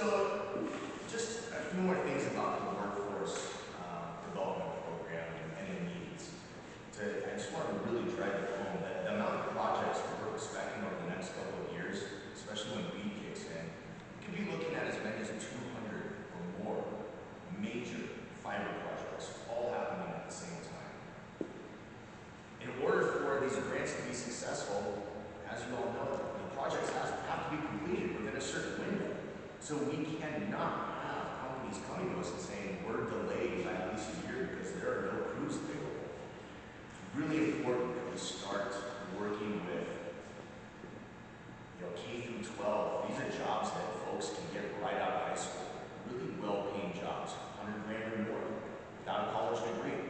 So, just a few more things about the workforce development program and the needs. I just want to really drive it home that the amount of projects that we're expecting over the next couple of years, especially when BEAD kicks in, we could be looking at as many as 200 or more major fiber projects all happening at the same time. In order for these grants to be successful, as you all know, the projects have to be completed within a certain window. So we cannot have companies coming to us and saying we're delayed by at least a year because there are no crews available. It's really important that we start working with K through 12. These are jobs that folks can get right out of high school. Really well-paying jobs, 100 grand or more, without a college degree.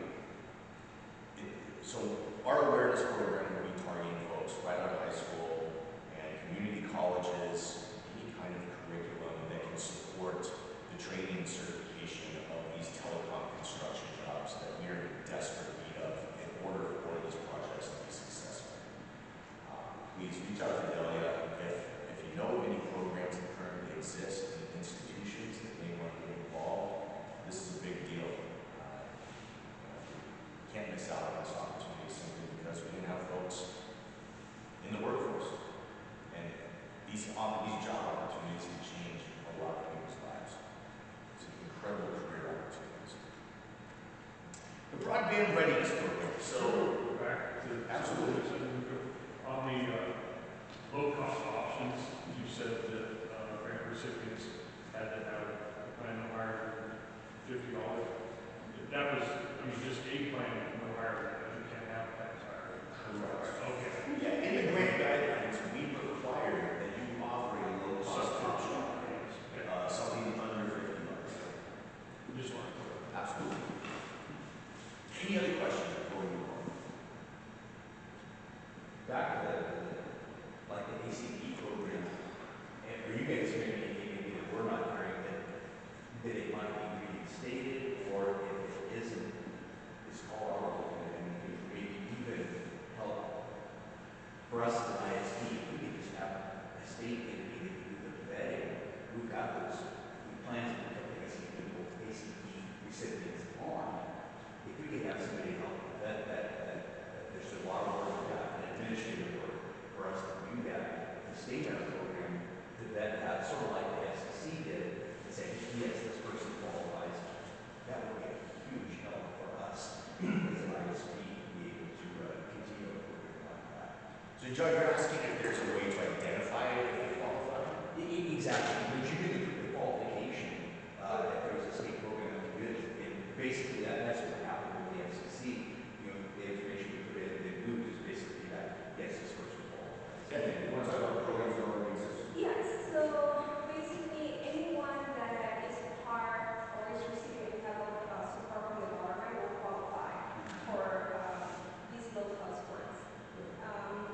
So our awareness program will be targeting folks right out of high school and community colleges, any kind of curriculum that can support the training and certification of these telecom construction jobs that we are in desperate need of in order for these projects to be successful. Please reach out to Delia if you know of any programs that currently exist in institutions that may want to get involved. This is a big deal. Can't miss out on this opportunity simply because we can have folks in the workforce. And these job opportunities can change a lot of people's lives. It's an incredible career opportunities. The Broadband Readiness Program. So, back to absolutely. On the low-cost options, you said that grant recipients had to have a plan no higher than $50. That was, just a plan no higher than that. You can't have plans higher than that. Okay. Yeah, in the grant guidelines, we require that you offer a low-cost option, something under $50. Just want to. Absolutely. Any other questions before we move on? Back to the ACP program, and are you guys hearing anything that we're not hearing that it might be reinstated, or if it isn't, is Colorado and maybe even help for us as an ISP, if we could just have a state entity that can do the vetting. We've got those plans to put the ACP recipients on. If we could have somebody help vet that there's a lot of work for that, and administrative work for us to do that. The state has a program to vet that, sort of like the SCEDD did, and say, yes, this person qualifies. That would be a huge help for us as an ISP to be able to continue a program like that. So, Judge, you're asking if there's a way to identify it if they qualify? Exactly. Would you do the qualification if there was a state program that would do it? And basically, that's what happened with the FCC. The information we put in the loop is basically that, yes, this person qualifies. And what's our programs that already exist? Yes, so basically anyone that is part or is receiving support from the government will qualify for these low-cost grants.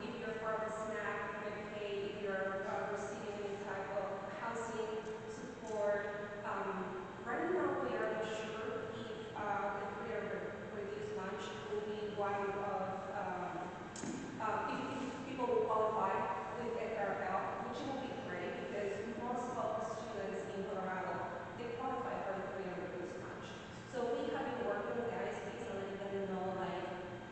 If you're part of the SNAP, Medicaid, if you're receiving any type of housing support, right now we are not sure if the free or reduced lunch will be one of, if people will qualify with FRL, which will be great because most of the students in Colorado, they qualify for the free and reduced lunch. So we have been working with ISPs and letting them know,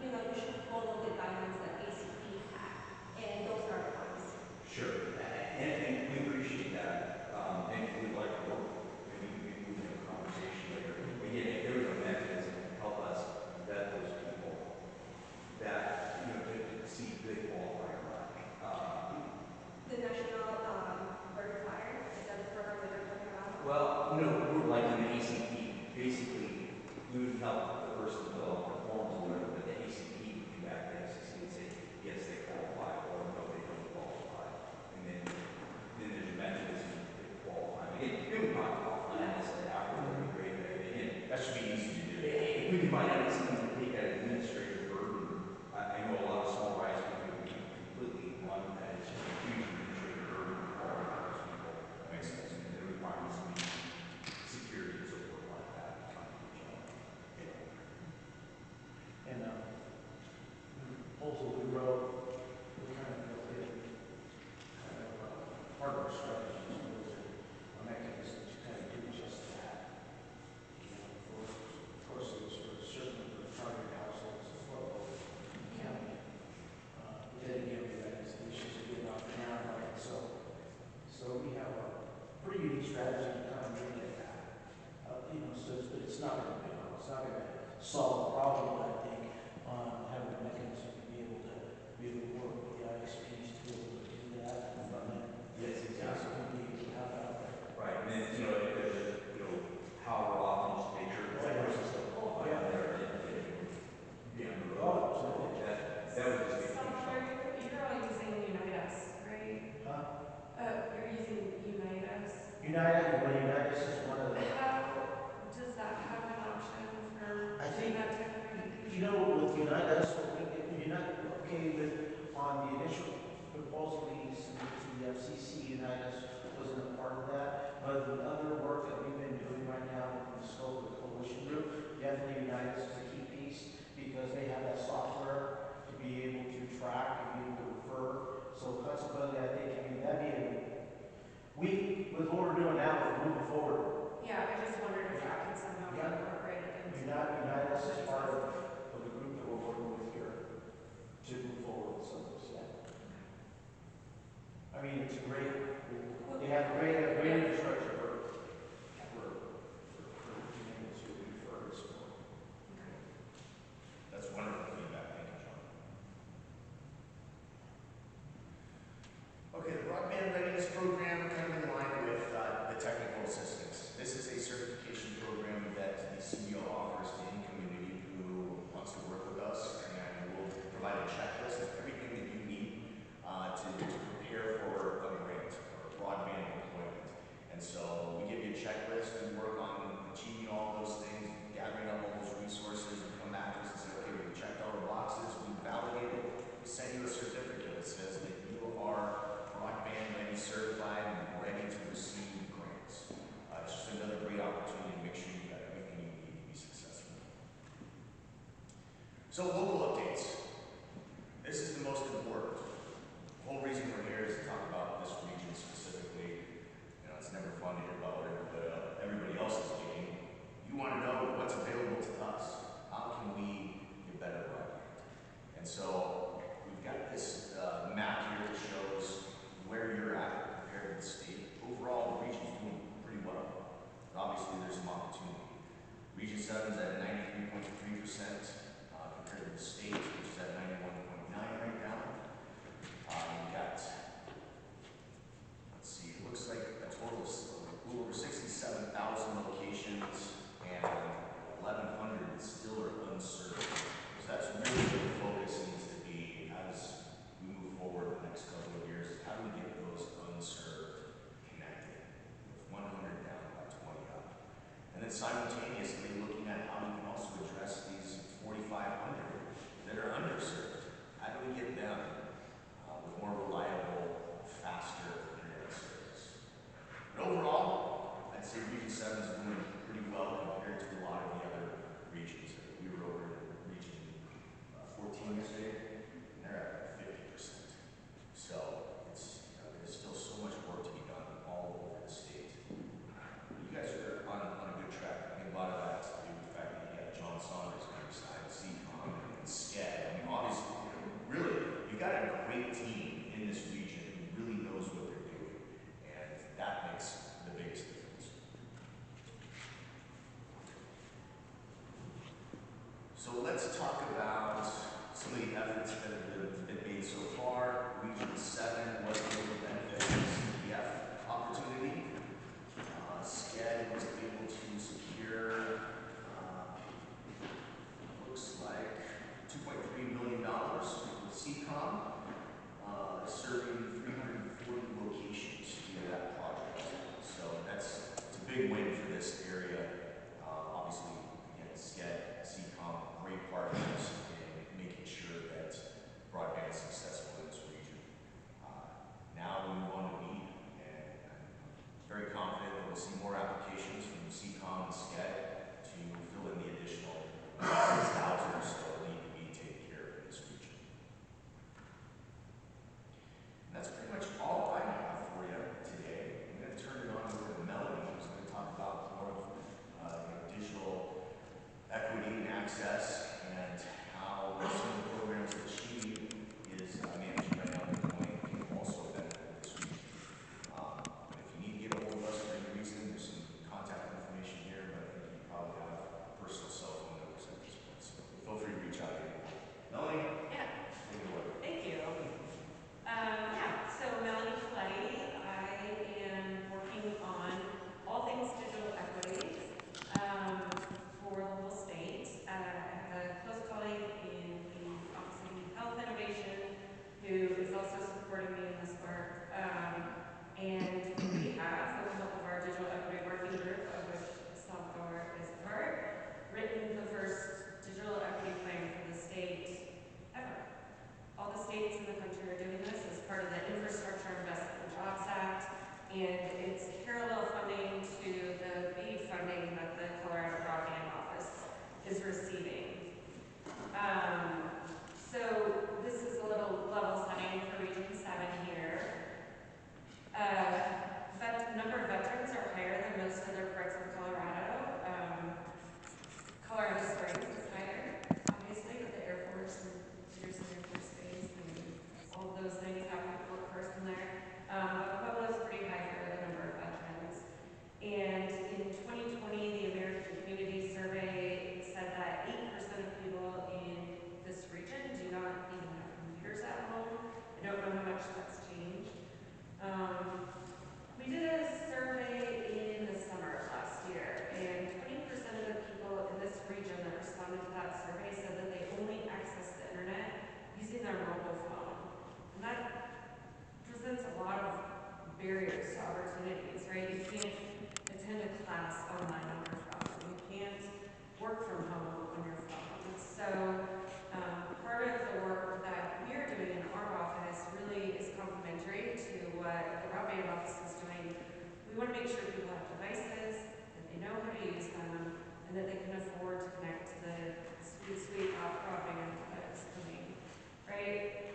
you should follow the guidelines that ACP had, and those are the ones. Sure, and we appreciate that, and we'd like to work. Maybe we can have a conversation later. Again, if there was a mechanism to help us vet those people that to see if they qualify or not. The national verifier, is that the program that you're talking about? Well, we're like in the ACP. Basically, we would help the person fill out the forms or whatever, but the ACP would come back to the FCC and say, yes, they qualify, or no, they don't qualify. And then there's a mechanism to qualify. Again, we would talk about plans after, that would be great. But again, That should be easy to do. if we can find out something to take that administrative burden, I know a lot of small ISPs would be completely one that is a huge administrative burden for all of those people. That makes sense. And the requirements to meet security and so forth like that. strategy to kind of bring it back. So it's not going to solve the problem, but I think having a mechanism to be able to work with the ISPs to be able to do that and front end. Yes, exactly. So we need to have it out there. Right, and then, if there's however often, just make sure that that person's still qualified out there and be on the road. So that would just be a huge help. You're all using Unitas, right? Huh? You're using Unitas. Unitas is one of the. How does that have an option for I think, that type of communication? with Unitas, on the initial proposal we submitted to the FCC, Unitas wasn't a part of that. But the other work that we've been doing right now with the scope of the coalition group, definitely Unitas is a key piece because they have that software to be able to track and be able to refer. So consequently, I think with what we're doing now, we're moving forward. Yeah, I just wondered if that could somehow be incorporated into. Unitas is part of the group that we're working with here to move forward with some of this. Yeah. I mean, it's great. They have great infrastructure for being able to refer to support. That's wonderful feedback. Thank you, John. Okay, the Broadband Readiness Program, kind of in line with the technical assistance. This is a certification program that the CBO offers to any community who wants to work with us, and we'll provide a checklist of everything that you need to prepare for a grant or broadband deployment. And so we give you a checklist, we work on achieving all those things, gathering up all those resources, and come back to us and say, okay, we've checked all the boxes, we validated, we send you a certificate that says that you are broadband ready, certified, and ready to receive grants. It's just another great opportunity to make sure you've got everything you need to be successful. So local updates. This is the most important. The whole reason we're here is to talk about this region specifically. It's never fun to hear about what everybody else is getting. You want to know what's available to us. How can we get better broadband? And so we've got this map here that shows where you're at compared to the state. Overall, the region's doing pretty well. But obviously, there's some opportunity. Region 7 is at 93.3% compared to the state, which is at 91.9 right now. We've got, let's see, it looks like a total of a little over 67,000 locations and 1,100 still are unserved. So that's really where the focus needs to be as we move forward the next couple of years. How do we get those unserved connected? With 100 down by 20 up. And then simultaneously looking at how we can also address these 4,500 that are underserved. How do we get them with more reliable, faster internet service? But overall, I'd say Region 7 is doing pretty well compared to a lot of the other regions. We were over in Region 14 yesterday, and they're at 50%. So there's still so much work to be done all over the state. You guys are on a good track. I think a lot of that has to do with the fact that you got John Saunders on your side, CBO, and SCEDD. I mean, obviously, really, you've got a great team in this region who really knows what they're doing, and that makes the biggest difference. So let's talk about some of the efforts that have been made so far. Region 7 was able to benefit from the CPF opportunity. SCEDD was able to secure, looks like $2.3 million with CCOM, serving 340 locations through that project. So it's a big win for this area. Obviously, again, SCEDD, CCOM, great partners in making sure that barriers to opportunities, right? You can't attend a class online on your phone. You can't work from home on your phone. So part of the work that we're doing in our office really is complementary to what the Broadband Office is doing. We want to make sure people have devices, that they know how to use them, and that they can afford to connect to the sweet broadband that is coming, right?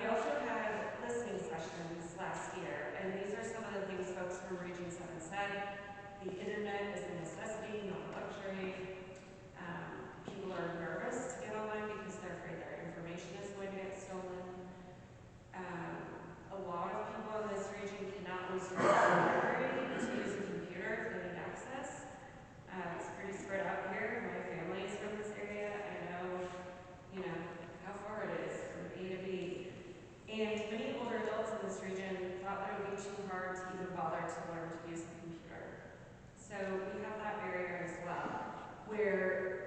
We also had listening sessions last year, and these are some of the things folks from Region 7 said. The internet is a necessity, not a luxury. People are nervous to get online because they're afraid their information is going to get stolen. A lot of people in this region cannot always use the library to use a computer if they need access. It's pretty spread out here. My family is from this area. I know, how far it is from A to B. And many older adults in this region thought that it would be too hard to even bother to learn to use the computer. So we have that barrier as well, where